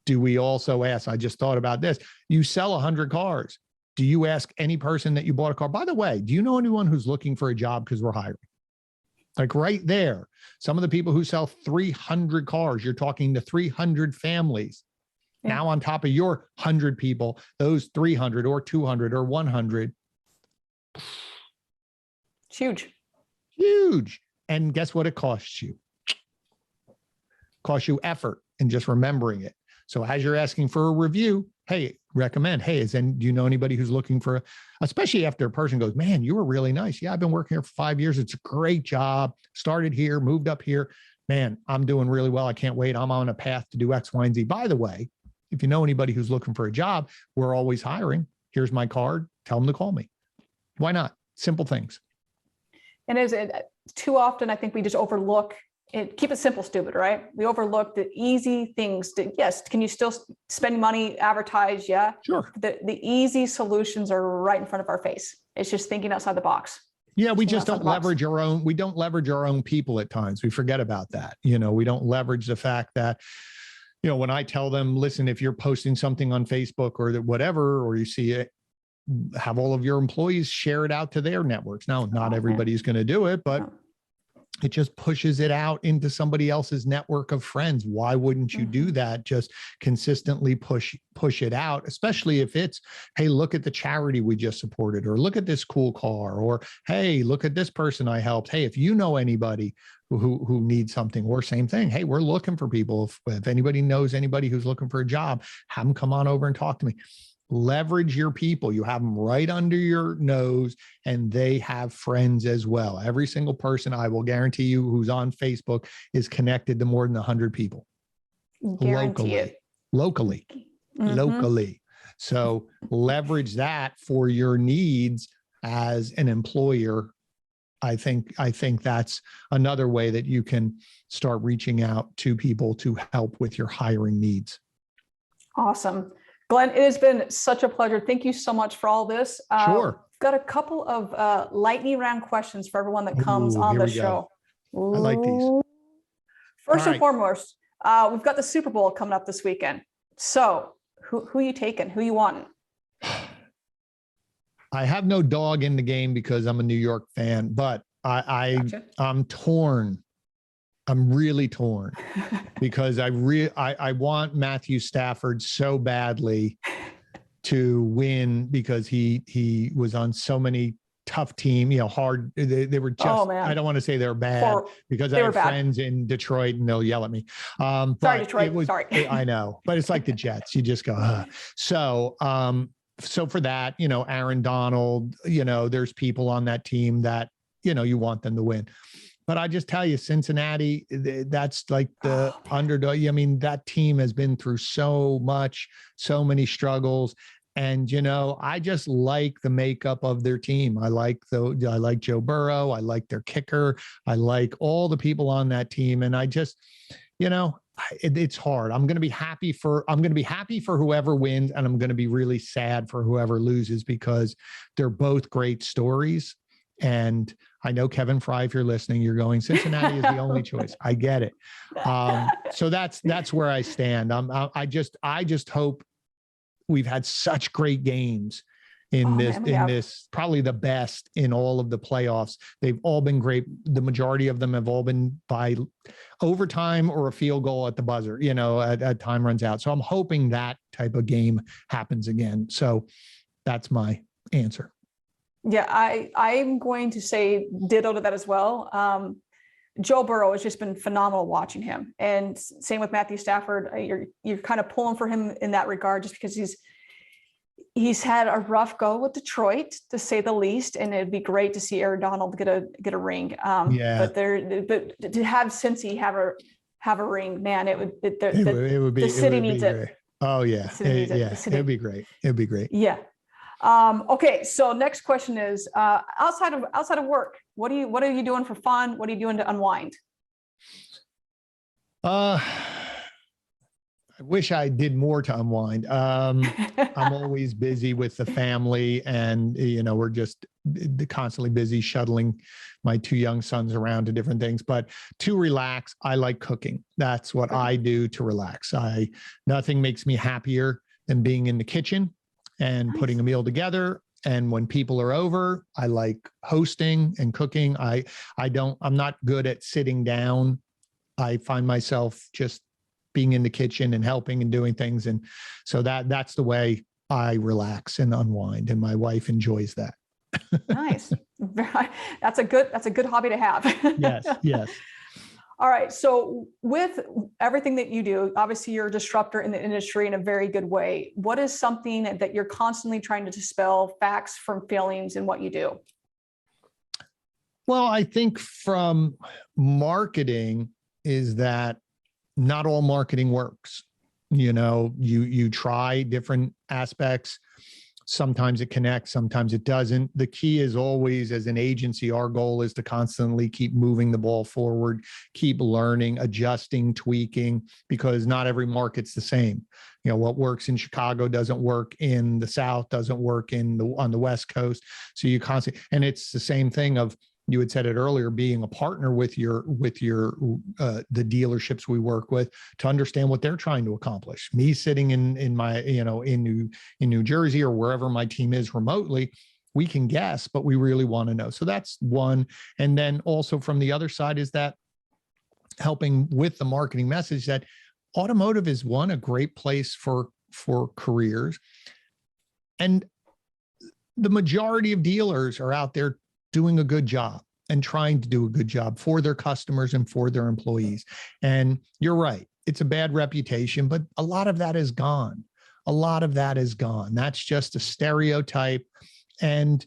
do we also ask? I just thought about this. You sell 100 cars. Do you ask any person that you bought a car? By the way, do you know anyone who's looking for a job because we're hiring? Like right there, some of the people who sell 300 cars, you're talking to 300 families. Yeah. Now on top of your 100 people, those 300 or 200 or 100. It's huge. Huge. And guess what it costs you? Costs you effort and just remembering it. So as you're asking for a review, hey, recommend, hey, do you know anybody who's looking for, especially after a person goes, man, you were really nice. Yeah, I've been working here for 5 years. It's a great job. Started here, moved up here. Man, I'm doing really well. I can't wait. I'm on a path to do X, Y, and Z. By the way, if you know anybody who's looking for a job, we're always hiring. Here's my card. Tell them to call me. Why not? Simple things. And too often, I think we just overlook it. Keep it simple, stupid, right? We overlook the easy things. Yes, can you still spend money, advertise? Yeah, sure. The easy solutions are right in front of our face. It's just thinking outside the box. Yeah, we just don't leverage our own. We don't leverage our own people at times. We forget about that. We don't leverage the fact that, when I tell them, listen, if you're posting something on Facebook or whatever, or you see it, have all of your employees share it out to their networks. Now, not everybody's going to do it, but it just pushes it out into somebody else's network of friends. Why wouldn't you do that? Just consistently push it out, especially if it's, hey, look at the charity we just supported, or look at this cool car, or, hey, look at this person I helped. Hey, if you know anybody who needs something, or same thing, hey, we're looking for people. If anybody knows anybody who's looking for a job, have them come on over and talk to me. Leverage your people. You have them right under your nose, and they have friends as well. Every single person, I will guarantee you, who's on Facebook is connected to more than 100 people. Locally. So leverage that for your needs as an employer. I think that's another way that you can start reaching out to people to help with your hiring needs. Awesome. Glenn, it has been such a pleasure. Thank you so much for all this. Sure. Got a couple of lightning round questions for everyone that comes on the show. I like these. First and foremost, we've got the Super Bowl coming up this weekend. So who are you taking? Who you wanting? I have no dog in the game because I'm a New York fan, but I'm torn. I'm really torn because I want Matthew Stafford so badly to win because he was on so many tough team, hard. They were just, I don't want to say they're bad because I have friends in Detroit and they'll yell at me. Sorry, Detroit. Sorry. I know, but it's like the Jets. You just go, ugh. So for that, Aaron Donald, there's people on that team that, you want them to win. But I just tell you, Cincinnati, that's like the underdog. I mean, that team has been through so much, so many struggles. And, I just like the makeup of their team. I like Joe Burrow. I like their kicker. I like all the people on that team. And I just, it's hard. I'm going to be happy for whoever wins. And I'm going to be really sad for whoever loses because they're both great stories. And I know Kevin Fry, if you're listening, you're going, Cincinnati is the only choice. I get it. So that's where I stand. I just hope we've had such great games in this, probably the best in all of the playoffs. They've all been great. The majority of them have all been by overtime or a field goal at the buzzer, at time runs out. So I'm hoping that type of game happens again. So that's my answer. Yeah, I'm going to say ditto to that as well. Joe Burrow has just been phenomenal watching him, and same with Matthew Stafford. You're kind of pulling for him in that regard, just because he's had a rough go with Detroit, to say the least, and it'd be great to see Aaron Donald get a ring. But to have Cincy have a ring, man, it would be the city needs it. Oh yeah, it'd be great. It'd be great. Yeah. Okay, so next question is, outside of work, what are you doing for fun? What are you doing to unwind? I wish I did more to unwind. I'm always busy with the family, and we're just constantly busy shuttling my two young sons around to different things. But to relax, I like cooking. That's what I do to relax. Nothing makes me happier than being in the kitchen and putting a meal together. And when people are over, I like hosting and cooking. I'm not good at sitting down. I find myself just being in the kitchen and helping and doing things. And so that's the way I relax and unwind. And my wife enjoys that. Nice. That's a good hobby to have. Yes. All right. So with everything that you do, obviously you're a disruptor in the industry in a very good way. What is something that you're constantly trying to dispel facts from feelings in what you do? Well, I think from marketing is that not all marketing works. You try different aspects. Sometimes it connects, sometimes it doesn't. The key is always, as an agency, our goal is to constantly keep moving the ball forward, keep learning, adjusting, tweaking, because not every market's the same. What works in Chicago doesn't work in the South, doesn't work on the West Coast. So you constantly, and it's the same thing of, you had said it earlier, being a partner with the dealerships we work with to understand what they're trying to accomplish. Me sitting in my, in New Jersey or wherever my team is remotely, we can guess, but we really want to know. So that's one. And then also from the other side is that helping with the marketing message that automotive is a great place for careers. And the majority of dealers are out there doing a good job and trying to do a good job for their customers and for their employees. And you're right, it's a bad reputation, but a lot of that is gone. That's just a stereotype. And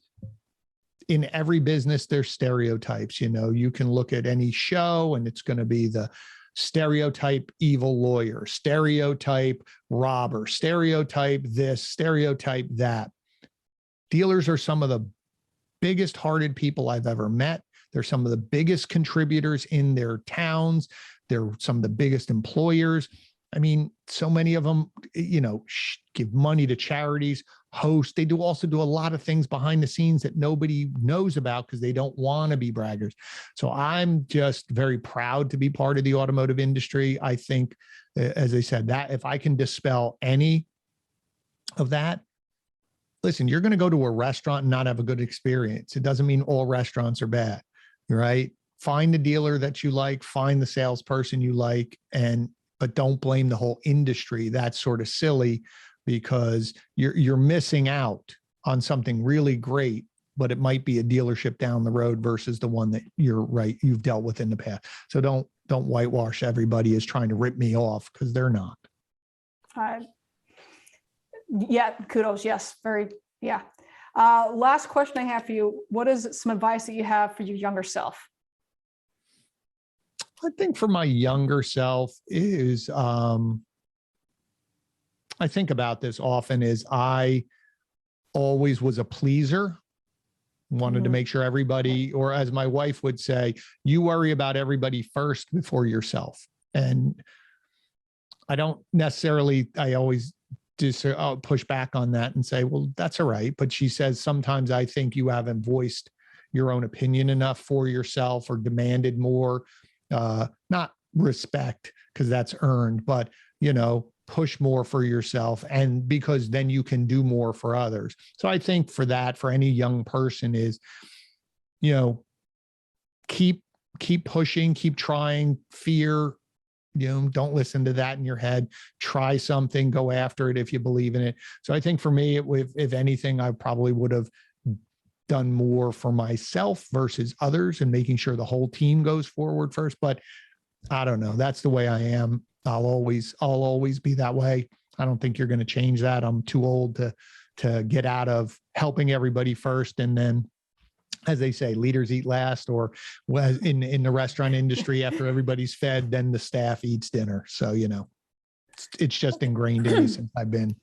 in every business, there's stereotypes. You can look at any show and it's going to be the stereotype evil lawyer, stereotype robber, stereotype this, stereotype that. Dealers are some of the biggest hearted people I've ever met. They're some of the biggest contributors in their towns. They're some of the biggest employers. I mean, so many of them, give money to charities, host. They also do a lot of things behind the scenes that nobody knows about because they don't want to be braggers. So I'm just very proud to be part of the automotive industry. I think, as I said, that if I can dispel any of that, listen, you're going to go to a restaurant and not have a good experience. It doesn't mean all restaurants are bad, right? Find the dealer that you like, find the salesperson you like, but don't blame the whole industry. That's sort of silly because you're missing out on something really great, but it might be a dealership down the road versus the one that you've dealt with in the past. So don't whitewash everybody as trying to rip me off, because they're not. Yeah, kudos. Yes, yeah. Last question I have for you. What is some advice that you have for your younger self? I think for my younger self is, I think about this often, is I always was a pleaser, wanted to make sure everybody, or as my wife would say, you worry about everybody first before yourself. And I always just push back on that and say, well, that's all right. But she says, sometimes I think you haven't voiced your own opinion enough for yourself or demanded more, not respect, because that's earned, but, push more for yourself, and because then you can do more for others. So I think for any young person is, keep pushing, keep trying. Fear, don't listen to that in your head. Try something, go after it if you believe in it. So I think for me, if anything, I probably would have done more for myself versus others and making sure the whole team goes forward first. But I don't know. That's the way I am. I'll always be that way. I don't think you're going to change that. I'm too old to get out of helping everybody first. And then, as they say, leaders eat last, or in the restaurant industry, after everybody's fed, then the staff eats dinner. So, it's just ingrained in me since I've been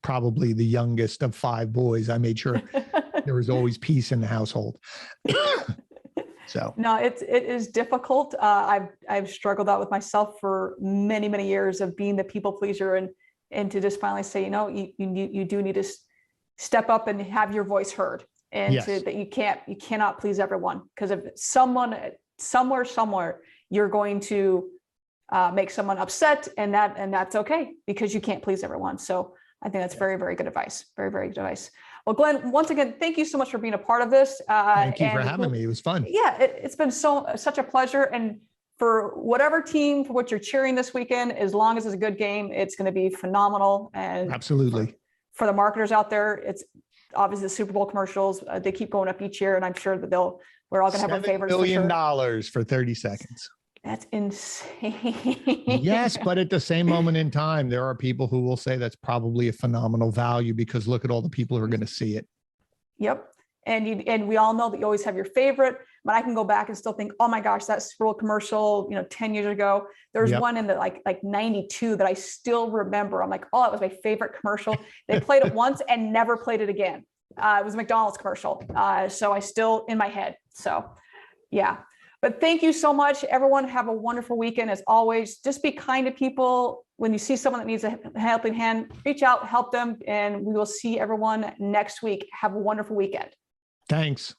probably the youngest of 5 boys. I made sure there was always peace in the household. So no, it is difficult. I've struggled out with myself for many, many years of being the people pleaser, and to just finally say, you do need to step up and have your voice heard, and yes. that you cannot please everyone, because if someone somewhere you're going to make someone upset, and that's okay, because you can't please everyone. So I think that's very, very good advice. Very, very good advice. Well, Glenn, once again, thank you so much for being a part of this. Thank you for having me. It was fun. Yeah, it's been such a pleasure. And for whatever team, for what you're cheering this weekend, as long as it's a good game, it's going to be phenomenal. And absolutely, for the marketers out there, it's obviously the Super Bowl commercials. They keep going up each year, and I'm sure that we're all going to have our favorites. $7 billion for 30 seconds. That's insane. Yes, but at the same moment in time, there are people who will say that's probably a phenomenal value, because look at all the people who are going to see it. Yep. And we all know that you always have your favorite, but I can go back and still think, oh my gosh, that Super Bowl commercial, 10 years ago. There's one in the like 92 that I still remember. I'm like, oh, it was my favorite commercial. They played it once and never played it again. It was a McDonald's commercial. So I still in my head. So yeah. But thank you so much, everyone. Have a wonderful weekend. As always, just be kind to people. When you see someone that needs a helping hand, reach out, help them, and we will see everyone next week. Have a wonderful weekend. Thanks.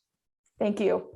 Thank you.